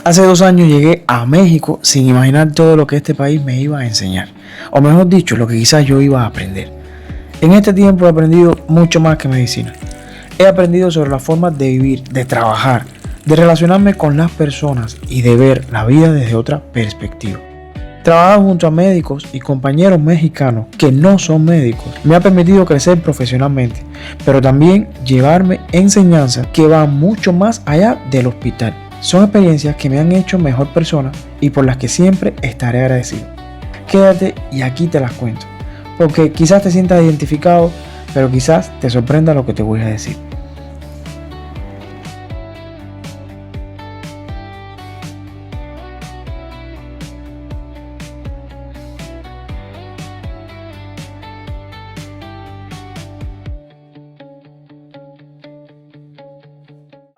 Hace 2 años llegué a México sin imaginar todo lo que este país me iba a enseñar, o mejor dicho, lo que quizás yo iba a aprender. En este tiempo he aprendido mucho más que medicina. He aprendido sobre las formas de vivir, de trabajar, de relacionarme con las personas y de ver la vida desde otra perspectiva. Trabajar junto a médicos y compañeros mexicanos que no son médicos me ha permitido crecer profesionalmente, pero también llevarme enseñanzas que van mucho más allá del hospital. Son experiencias que me han hecho mejor persona y por las que siempre estaré agradecido. Quédate y aquí te las cuento, porque quizás te sientas identificado, pero quizás te sorprenda lo que te voy a decir.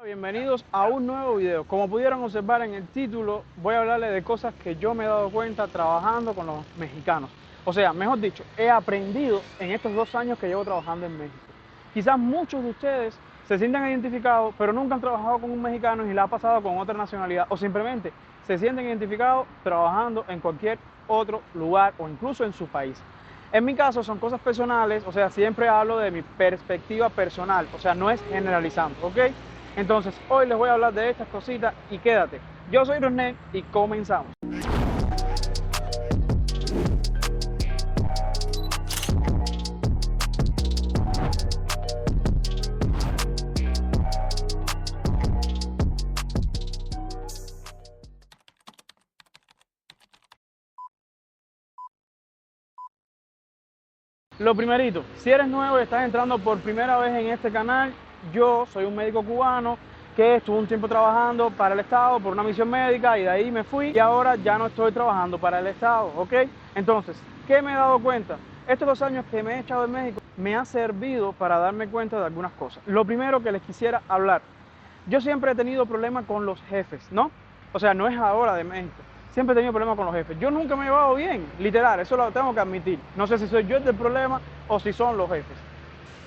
Bienvenidos a un nuevo video. Como pudieron observar en el título, voy a hablarles de cosas que yo me he dado cuenta trabajando con los mexicanos. O sea, mejor dicho, he aprendido en estos 2 años que llevo trabajando en México. Quizás muchos de ustedes se sientan identificados, pero nunca han trabajado con un mexicano y le ha pasado con otra nacionalidad, o simplemente se sienten identificados trabajando en cualquier otro lugar o incluso en su país. En mi caso son cosas personales, o sea, siempre hablo de mi perspectiva personal, o sea, no es generalizando, ¿ok? Entonces, hoy les voy a hablar de estas cositas y quédate. Yo soy René y comenzamos. Lo primerito, si eres nuevo y estás entrando por primera vez en este canal, yo soy un médico cubano que estuvo un tiempo trabajando para el Estado por una misión médica y de ahí me fui y ahora ya no estoy trabajando para el Estado, ¿ok? Entonces, ¿qué me he dado cuenta? Estos 2 años que me he echado en México me ha servido para darme cuenta de algunas cosas. Lo primero que les quisiera hablar, yo siempre he tenido problemas con los jefes, ¿no? O sea, no es ahora de México. Siempre he tenido problemas con los jefes. Yo nunca me he llevado bien, literal, eso lo tengo que admitir. No sé si soy yo el del problema o si son los jefes.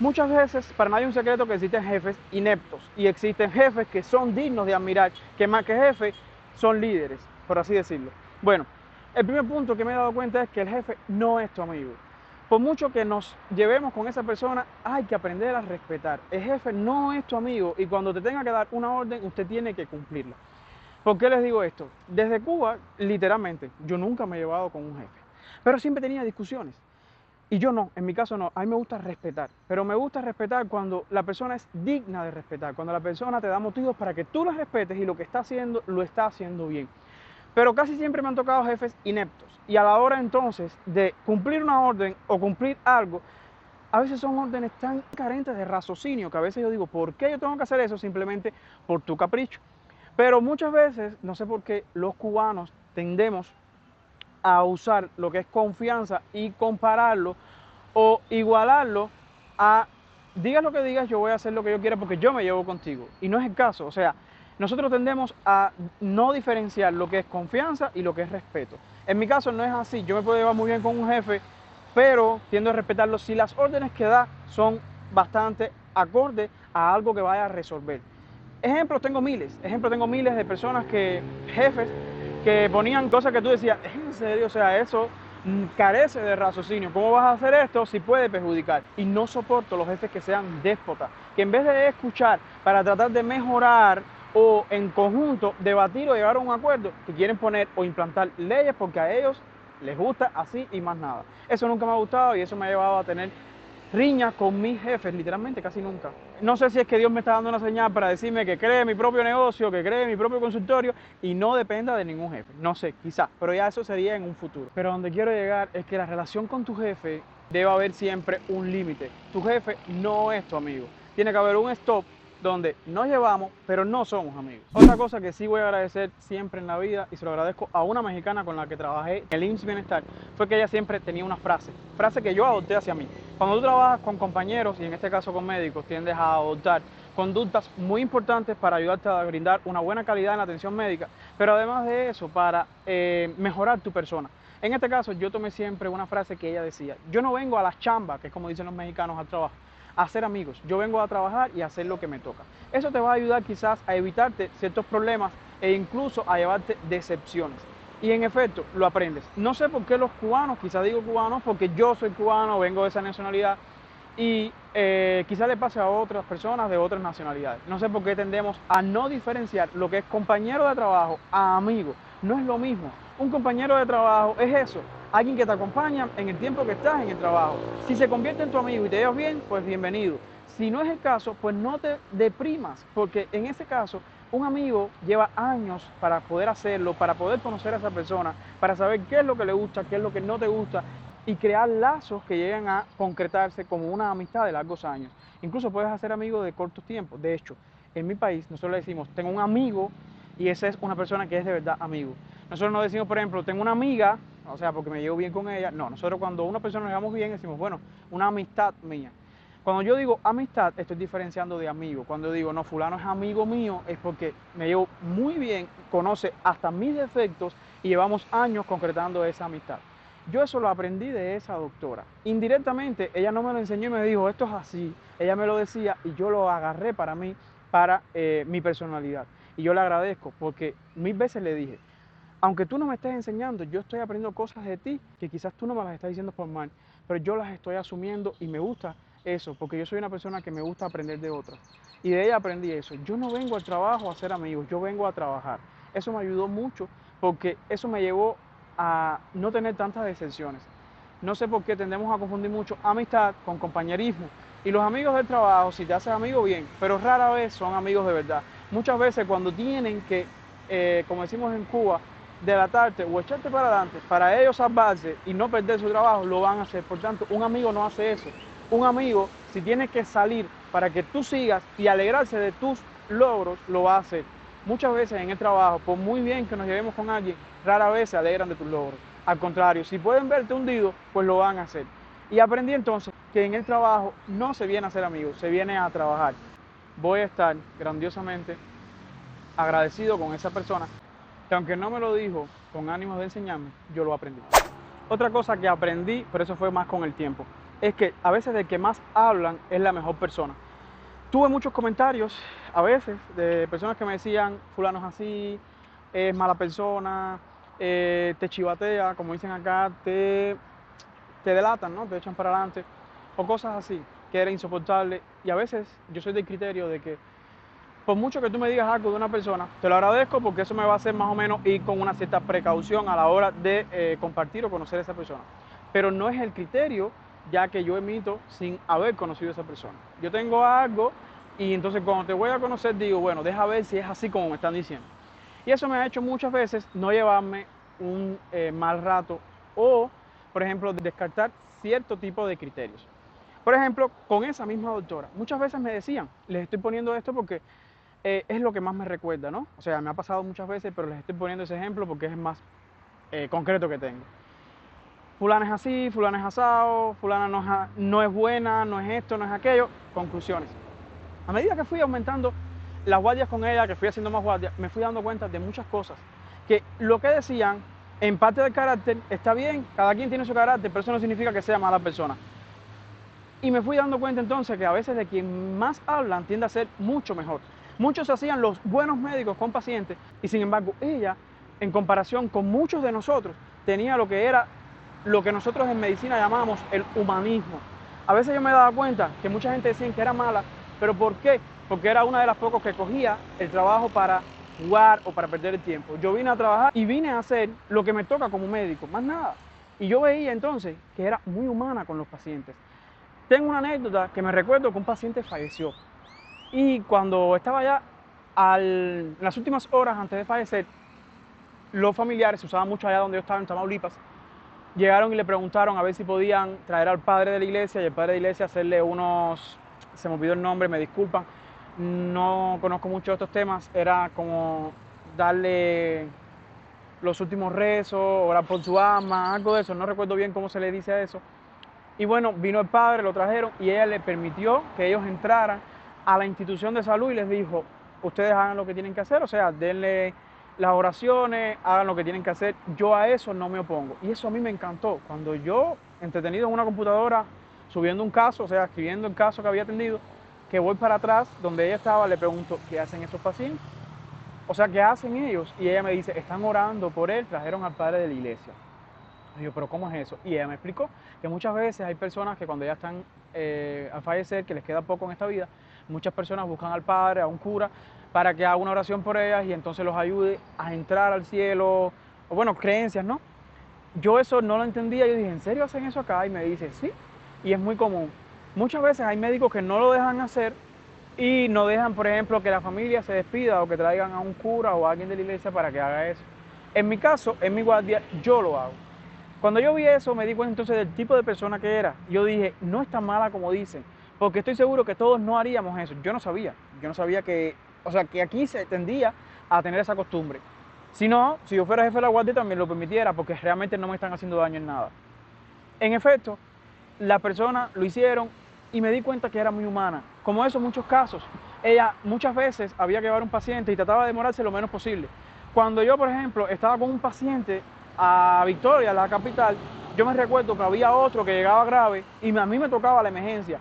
Muchas veces, para nadie es un secreto que existen jefes ineptos y existen jefes que son dignos de admirar, que más que jefes son líderes, por así decirlo. Bueno, el primer punto que me he dado cuenta es que el jefe no es tu amigo. Por mucho que nos llevemos con esa persona, hay que aprender a respetar. El jefe no es tu amigo y cuando te tenga que dar una orden, usted tiene que cumplirla. ¿Por qué les digo esto? Desde Cuba, literalmente, yo nunca me he llevado con un jefe, pero siempre tenía discusiones. Y yo no, en mi caso no, a mí me gusta respetar, pero me gusta respetar cuando la persona es digna de respetar, cuando la persona te da motivos para que tú la respetes y lo que está haciendo, lo está haciendo bien. Pero casi siempre me han tocado jefes ineptos y a la hora entonces de cumplir una orden o cumplir algo, a veces son órdenes tan carentes de raciocinio que a veces yo digo, ¿por qué yo tengo que hacer eso? Simplemente por tu capricho. Pero muchas veces, no sé por qué, los cubanos tendemos a usar lo que es confianza y compararlo o igualarlo a digas lo que digas, yo voy a hacer lo que yo quiera porque yo me llevo contigo. Y no es el caso, o sea, nosotros tendemos a no diferenciar lo que es confianza y lo que es respeto. En mi caso no es así, yo me puedo llevar muy bien con un jefe, pero tiendo a respetarlo si las órdenes que da son bastante acordes a algo que vaya a resolver. Ejemplos tengo miles de personas jefes, que ponían cosas que tú decías, ¿es en serio? O sea, eso carece de raciocinio. ¿Cómo vas a hacer esto si puede perjudicar? Y no soporto los jefes que sean déspotas, que en vez de escuchar para tratar de mejorar o en conjunto debatir o llegar a un acuerdo, que quieren poner o implantar leyes porque a ellos les gusta así y más nada. Eso nunca me ha gustado y eso me ha llevado a tener riñas con mis jefes, literalmente casi nunca. No sé si es que Dios me está dando una señal para decirme que cree mi propio negocio, que cree mi propio consultorio y no dependa de ningún jefe. No sé, quizás, pero ya eso sería en un futuro. Pero donde quiero llegar es que la relación con tu jefe debe haber siempre un límite. Tu jefe no es tu amigo. Tiene que haber un stop donde nos llevamos, pero no somos amigos. Otra cosa que sí voy a agradecer siempre en la vida, y se lo agradezco a una mexicana con la que trabajé en el IMSS Bienestar, fue que ella siempre tenía una frase que yo adopté hacia mí. Cuando tú trabajas con compañeros, y en este caso con médicos, tiendes a adoptar conductas muy importantes para ayudarte a brindar una buena calidad en la atención médica, pero además de eso, para mejorar tu persona. En este caso, yo tomé siempre una frase que ella decía: yo no vengo a las chambas, que es como dicen los mexicanos, al trabajo, a hacer amigos. Yo vengo a trabajar y a hacer lo que me toca. Eso te va a ayudar quizás a evitarte ciertos problemas e incluso a llevarte decepciones. Y en efecto, lo aprendes. No sé por qué los cubanos, quizás digo cubanos porque yo soy cubano, vengo de esa nacionalidad, y quizás le pase a otras personas de otras nacionalidades. No sé por qué tendemos a no diferenciar lo que es compañero de trabajo a amigo. No es lo mismo. Un compañero de trabajo es eso, alguien que te acompaña en el tiempo que estás en el trabajo. Si se convierte en tu amigo y te llevas bien, pues bienvenido. Si no es el caso, pues no te deprimas, porque en ese caso un amigo lleva años para poder hacerlo, para poder conocer a esa persona, para saber qué es lo que le gusta, qué es lo que no te gusta, y crear lazos que llegan a concretarse como una amistad de largos años. Incluso puedes hacer amigos de cortos tiempos. De hecho, en mi país nosotros le decimos, tengo un amigo, y esa es una persona que es de verdad amigo. Nosotros no decimos, por ejemplo, tengo una amiga, o sea, porque me llevo bien con ella. No, nosotros cuando una persona nos llevamos bien decimos, bueno, una amistad mía. Cuando yo digo amistad, estoy diferenciando de amigo. Cuando digo, no, fulano es amigo mío, es porque me llevo muy bien, conoce hasta mis defectos y llevamos años concretando esa amistad. Yo eso lo aprendí de esa doctora. Indirectamente, ella no me lo enseñó y me dijo, esto es así. Ella me lo decía y yo lo agarré para mí, para mi personalidad. Y yo le agradezco porque mil veces le dije, aunque tú no me estés enseñando, yo estoy aprendiendo cosas de ti que quizás tú no me las estás diciendo por mal, pero yo las estoy asumiendo y me gusta eso, porque yo soy una persona que me gusta aprender de otras. Y de ella aprendí eso. Yo no vengo al trabajo a ser amigos, yo vengo a trabajar. Eso me ayudó mucho porque eso me llevó a no tener tantas decepciones. No sé por qué tendemos a confundir mucho amistad con compañerismo. Y los amigos del trabajo, si te haces amigo, bien, pero rara vez son amigos de verdad. Muchas veces cuando tienen que, como decimos en Cuba, delatarte o echarte para adelante, para ellos salvarse y no perder su trabajo, lo van a hacer. Por tanto, un amigo no hace eso. Un amigo, si tiene que salir para que tú sigas y alegrarse de tus logros, lo va a hacer. Muchas veces en el trabajo, por muy bien que nos llevemos con alguien, rara vez se alegran de tus logros. Al contrario, si pueden verte hundido, pues lo van a hacer. Y aprendí entonces que en el trabajo no se viene a ser amigos, se viene a trabajar. Voy a estar grandiosamente agradecido con esa persona, que aunque no me lo dijo con ánimos de enseñarme, yo lo aprendí. Otra cosa que aprendí, pero eso fue más con el tiempo, es que a veces el que más hablan es la mejor persona. Tuve muchos comentarios, a veces, de personas que me decían, fulano es así, es mala persona, te chivatea, como dicen acá, te delatan, ¿no? Te echan para adelante, o cosas así, que era insoportable. Y a veces yo soy del criterio de que por mucho que tú me digas algo de una persona, te lo agradezco porque eso me va a hacer más o menos ir con una cierta precaución a la hora de compartir o conocer a esa persona. Pero no es el criterio ya que yo emito sin haber conocido a esa persona. Yo tengo algo y entonces cuando te voy a conocer digo, bueno, deja ver si es así como me están diciendo. Y eso me ha hecho muchas veces no llevarme un mal rato o, por ejemplo, descartar cierto tipo de criterios. Por ejemplo, con esa misma doctora, muchas veces me decían, les estoy poniendo esto porque es lo que más me recuerda, ¿no? O sea, me ha pasado muchas veces, pero les estoy poniendo ese ejemplo porque es el más concreto que tengo. Fulana es así, fulana es asado, fulana no es buena, no es esto, no es aquello. Conclusiones. A medida que fui aumentando las guardias con ella, que fui haciendo más guardias, me fui dando cuenta de muchas cosas. Que lo que decían, en parte del carácter, está bien, cada quien tiene su carácter, pero eso no significa que sea mala persona. Y me fui dando cuenta entonces que a veces de quien más hablan tiende a ser mucho mejor. Muchos hacían los buenos médicos con pacientes y sin embargo ella, en comparación con muchos de nosotros, tenía lo que era lo que nosotros en medicina llamamos el humanismo. A veces yo me daba cuenta que mucha gente decía que era mala, pero ¿por qué? Porque era una de las pocas que cogía el trabajo para jugar o para perder el tiempo. Yo vine a trabajar y vine a hacer lo que me toca como médico, más nada. Y yo veía entonces que era muy humana con los pacientes. Tengo una anécdota que me recuerdo que un paciente falleció. Y cuando estaba ya en las últimas horas antes de fallecer, los familiares, se usaba mucho allá donde yo estaba en Tamaulipas, llegaron y le preguntaron a ver si podían traer al padre de la iglesia y el padre de la iglesia hacerle unos, se me olvidó el nombre, me disculpan, no conozco mucho estos temas, era como darle los últimos rezos, orar por su alma, algo de eso, no recuerdo bien cómo se le dice a eso. Y bueno, vino el padre, lo trajeron y ella le permitió que ellos entraran a la institución de salud y les dijo, ustedes hagan lo que tienen que hacer, o sea, denle las oraciones, hagan lo que tienen que hacer, yo a eso no me opongo. Y eso a mí me encantó, cuando yo, entretenido en una computadora, subiendo un caso, o sea, escribiendo el caso que había atendido, que voy para atrás, donde ella estaba, le pregunto, ¿qué hacen esos pacientes? O sea, ¿qué hacen ellos? Y ella me dice, están orando por él, trajeron al padre de la iglesia. Y yo, ¿pero cómo es eso? Y ella me explicó que muchas veces hay personas que cuando ya están a fallecer, que les queda poco en esta vida, muchas personas buscan al padre, a un cura, para que haga una oración por ellas y entonces los ayude a entrar al cielo, o bueno, creencias, ¿no? Yo eso no lo entendía, yo dije, ¿en serio hacen eso acá? Y me dice, sí, y es muy común. Muchas veces hay médicos que no lo dejan hacer y no dejan, por ejemplo, que la familia se despida o que traigan a un cura o a alguien de la iglesia para que haga eso. En mi caso, en mi guardia, yo lo hago. Cuando yo vi eso, me di cuenta entonces del tipo de persona que era. Yo dije, no es tan mala como dicen, porque estoy seguro que todos no haríamos eso. Yo no sabía que, o sea, que aquí se tendía a tener esa costumbre. Si no, si yo fuera jefe de la guardia también lo permitiera, porque realmente no me están haciendo daño en nada. En efecto, la persona lo hicieron y me di cuenta que era muy humana. Como eso, muchos casos. Ella muchas veces había que llevar un paciente y trataba de demorarse lo menos posible. Cuando yo, por ejemplo, estaba con un paciente a Victoria, la capital, yo me recuerdo que había otro que llegaba grave y a mí me tocaba la emergencia.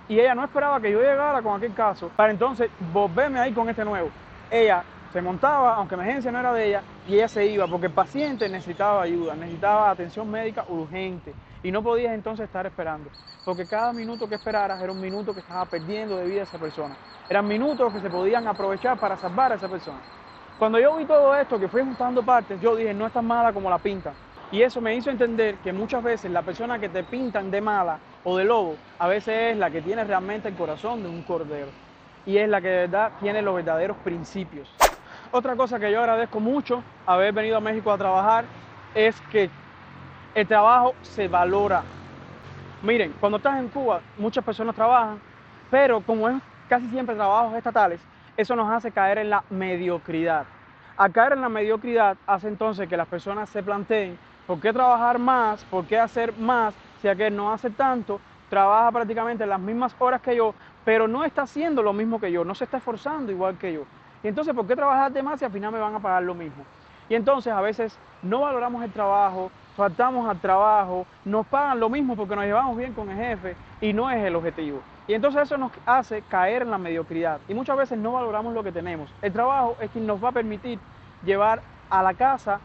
Y ella no esperaba que yo llegara con aquel caso para entonces volverme ahí con este nuevo. Ella se montaba, aunque emergencia no era de ella, y ella se iba porque el paciente necesitaba ayuda, necesitaba atención médica urgente y no podías entonces estar esperando, porque cada minuto que esperaras era un minuto que estaba perdiendo de vida a esa persona. Eran minutos que se podían aprovechar para salvar a esa persona. Cuando yo vi todo esto, que fui juntando partes, yo dije, no es tan mala como la pintan. Y eso me hizo entender que muchas veces la persona que te pintan de mala o de lobo, a veces es la que tiene realmente el corazón de un cordero. Y es la que de verdad tiene los verdaderos principios. Otra cosa que yo agradezco mucho haber venido a México a trabajar es que el trabajo se valora. Miren, cuando estás en Cuba, muchas personas trabajan, pero como es casi siempre trabajos estatales, eso nos hace caer en la mediocridad. Al caer en la mediocridad hace entonces que las personas se planteen por qué trabajar más, por qué hacer más, si aquel no hace tanto, trabaja prácticamente las mismas horas que yo, pero no está haciendo lo mismo que yo, no se está esforzando igual que yo. Y entonces, ¿por qué trabajar de más si al final me van a pagar lo mismo? Y entonces a veces no valoramos el trabajo, faltamos al trabajo, nos pagan lo mismo porque nos llevamos bien con el jefe y no es el objetivo. Y entonces eso nos hace caer en la mediocridad y muchas veces no valoramos lo que tenemos. El trabajo es quien nos va a permitir llevar a la casa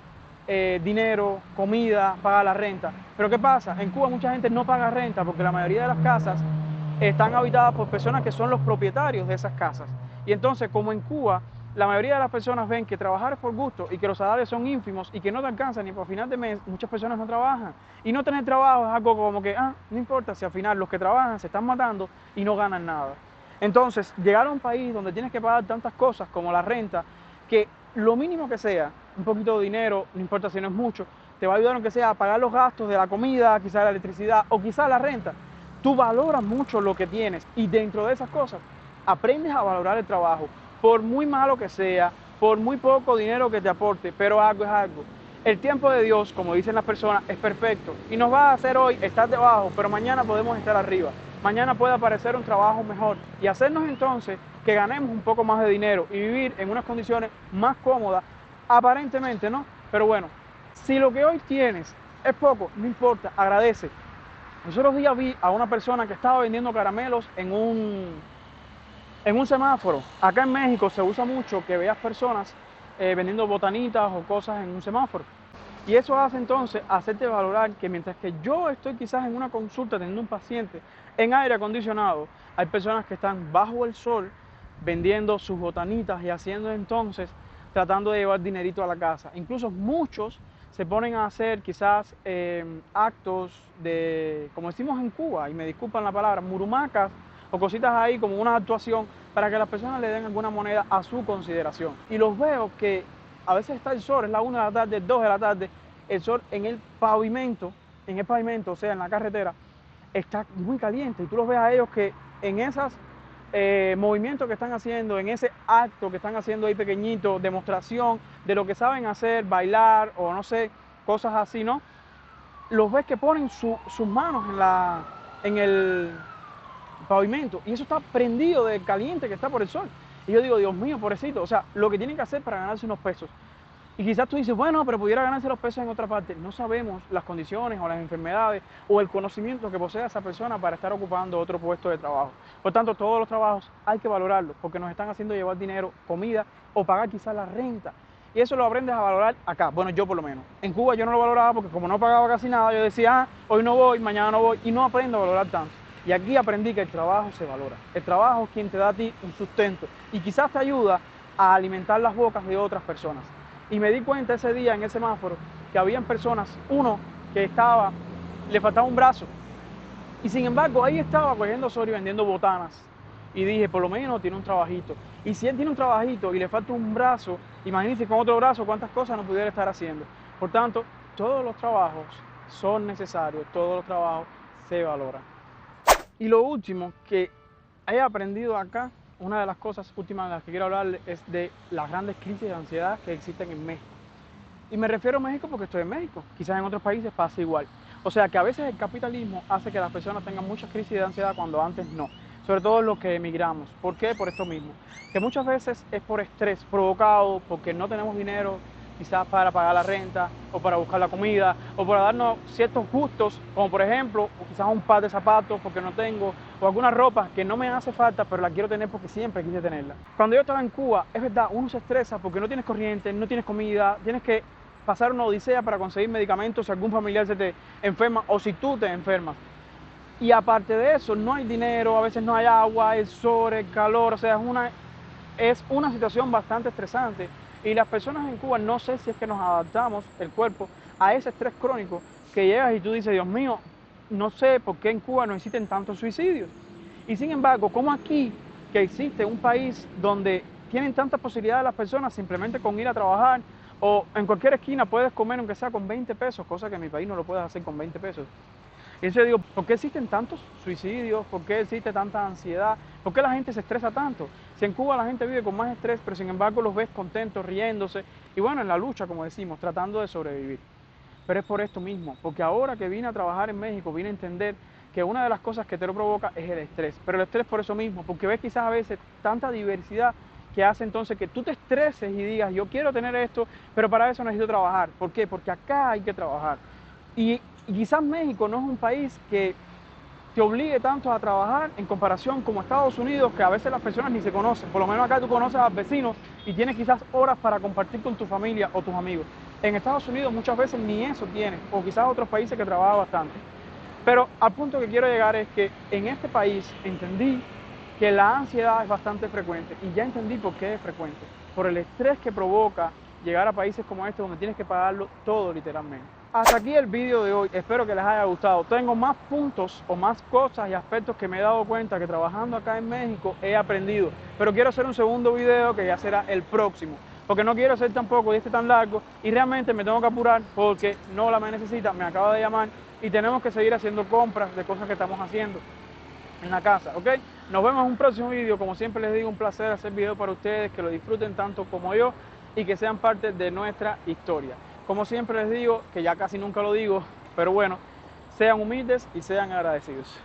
dinero, comida, pagar la renta. Pero ¿qué pasa? En Cuba mucha gente no paga renta porque la mayoría de las casas están habitadas por personas que son los propietarios de esas casas. Y entonces, como en Cuba, la mayoría de las personas ven que trabajar es por gusto y que los salarios son ínfimos y que no te alcanzan ni por final de mes, muchas personas no trabajan. Y no tener trabajo es algo como que, no importa si al final los que trabajan se están matando y no ganan nada. Entonces, llegar a un país donde tienes que pagar tantas cosas como la renta, que lo mínimo que sea, un poquito de dinero, no importa si no es mucho, te va a ayudar aunque sea a pagar los gastos de la comida, quizás la electricidad o quizás la renta. Tú valoras mucho lo que tienes y dentro de esas cosas aprendes a valorar el trabajo, por muy malo que sea, por muy poco dinero que te aporte, pero algo es algo. El tiempo de Dios, como dicen las personas, es perfecto y nos va a hacer hoy estar debajo, pero mañana podemos estar arriba. Mañana puede aparecer un trabajo mejor y hacernos entonces que ganemos un poco más de dinero y vivir en unas condiciones más cómodas, aparentemente, ¿no? Pero bueno, si lo que hoy tienes es poco, no importa, agradece. Los otros días vi a una persona que estaba vendiendo caramelos en un semáforo. Acá en México se usa mucho que veas personas vendiendo botanitas o cosas en un semáforo. Y eso hace entonces hacerte valorar que mientras que yo estoy quizás en una consulta teniendo un paciente en aire acondicionado, hay personas que están bajo el sol vendiendo sus botanitas y haciendo entonces, tratando de llevar dinerito a la casa. Incluso muchos se ponen a hacer quizás actos de, como decimos en Cuba, y me disculpan la palabra, murumacas, o cositas ahí como una actuación para que las personas le den alguna moneda a su consideración. Y los veo que a veces está el sol, es la 1 de la tarde, 2 de la tarde, el sol en el pavimento, o sea, en la carretera, está muy caliente y tú los ves a ellos que en esos movimientos que están haciendo, en ese acto que están haciendo ahí pequeñito, demostración de lo que saben hacer, bailar o no sé, cosas así, ¿no? Los ves que ponen sus manos en el pavimento y eso está prendido de caliente que está por el sol. Y yo digo, Dios mío, pobrecito, o sea, lo que tienen que hacer para ganarse unos pesos. Y quizás tú dices, bueno, pero pudiera ganarse los pesos en otra parte. No sabemos las condiciones o las enfermedades o el conocimiento que posee esa persona para estar ocupando otro puesto de trabajo. Por tanto, todos los trabajos hay que valorarlos porque nos están haciendo llevar dinero, comida o pagar quizás la renta. Y eso lo aprendes a valorar acá. Bueno, yo por lo menos. En Cuba yo no lo valoraba porque como no pagaba casi nada, yo decía, hoy no voy, mañana no voy y no aprendo a valorar tanto. Y aquí aprendí que el trabajo se valora. El trabajo es quien te da a ti un sustento y quizás te ayuda a alimentar las bocas de otras personas. Y me di cuenta ese día en el semáforo que habían personas, uno que le faltaba un brazo. Y sin embargo, ahí estaba cogiendo sol y vendiendo botanas. Y dije, por lo menos tiene un trabajito. Y si él tiene un trabajito y le falta un brazo, imagínense con otro brazo cuántas cosas no pudiera estar haciendo. Por tanto, todos los trabajos son necesarios, todos los trabajos se valoran. Y lo último que he aprendido acá, una de las cosas últimas de las que quiero hablarles es de las grandes crisis de ansiedad que existen en México. Y me refiero a México porque estoy en México, quizás en otros países pasa igual. O sea que a veces el capitalismo hace que las personas tengan muchas crisis de ansiedad cuando antes no. Sobre todo los que emigramos. ¿Por qué? Por esto mismo. Que muchas veces es por estrés provocado, porque no tenemos dinero quizás para pagar la renta, o para buscar la comida, o para darnos ciertos gustos, como por ejemplo, quizás un par de zapatos porque no tengo, o alguna ropa que no me hace falta, pero la quiero tener porque siempre quise tenerla. Cuando yo estaba en Cuba, es verdad, uno se estresa porque no tienes corriente, no tienes comida, tienes que pasar una odisea para conseguir medicamentos si algún familiar se te enferma o si tú te enfermas. Y aparte de eso, no hay dinero, a veces no hay agua, el sol, el calor, o sea, es una situación bastante estresante. Y las personas en Cuba, no sé si es que nos adaptamos, el cuerpo, a ese estrés crónico que llegas y tú dices, Dios mío, no sé por qué en Cuba no existen tantos suicidios. Y sin embargo, como aquí, que existe un país donde tienen tantas posibilidades las personas simplemente con ir a trabajar, o en cualquier esquina puedes comer aunque sea con 20 pesos, cosa que en mi país no lo puedes hacer con 20 pesos. Y yo digo, ¿por qué existen tantos suicidios? ¿Por qué existe tanta ansiedad? ¿Por qué la gente se estresa tanto? Si en Cuba la gente vive con más estrés, pero sin embargo los ves contentos, riéndose, y bueno, en la lucha, como decimos, tratando de sobrevivir. Pero es por esto mismo, porque ahora que vine a trabajar en México, vine a entender que una de las cosas que te lo provoca es el estrés. Pero el estrés por eso mismo, porque ves quizás a veces tanta diversidad que hace entonces que tú te estreses y digas, yo quiero tener esto, pero para eso necesito trabajar. ¿Por qué? Porque acá hay que trabajar. Y quizás México no es un país que te obligue tanto a trabajar en comparación como Estados Unidos, que a veces las personas ni se conocen. Por lo menos acá tú conoces a los vecinos y tienes quizás horas para compartir con tu familia o tus amigos. En Estados Unidos muchas veces ni eso tienes, o quizás otros países que trabajan bastante. Pero al punto que quiero llegar es que en este país entendí que la ansiedad es bastante frecuente y ya entendí por qué es frecuente. Por el estrés que provoca llegar a países como este donde tienes que pagarlo todo literalmente. Hasta aquí el vídeo de hoy, espero que les haya gustado. Tengo más puntos o más cosas y aspectos que me he dado cuenta que trabajando acá en México he aprendido. Pero quiero hacer un segundo video que ya será el próximo, porque no quiero hacer tampoco tan largo y realmente me tengo que apurar porque Nola me necesita, me acaba de llamar y tenemos que seguir haciendo compras de cosas que estamos haciendo en la casa, ¿ok? Nos vemos en un próximo vídeo. Como siempre les digo, un placer hacer videos para ustedes, que lo disfruten tanto como yo y que sean parte de nuestra historia. Como siempre les digo, que ya casi nunca lo digo, pero bueno, sean humildes y sean agradecidos.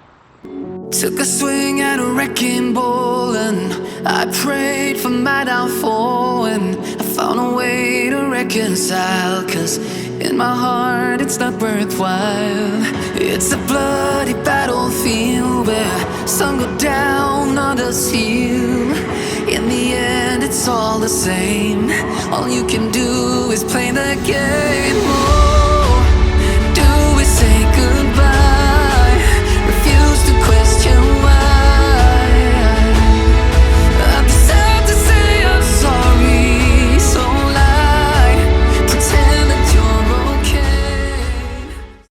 Took a swing at a wrecking ball and I prayed for my downfall and I found a way to reconcile, 'cause in my heart it's not worthwhile. It's a bloody battlefield where some go down, others heal. In the end it's all the same. All you can do is play the game.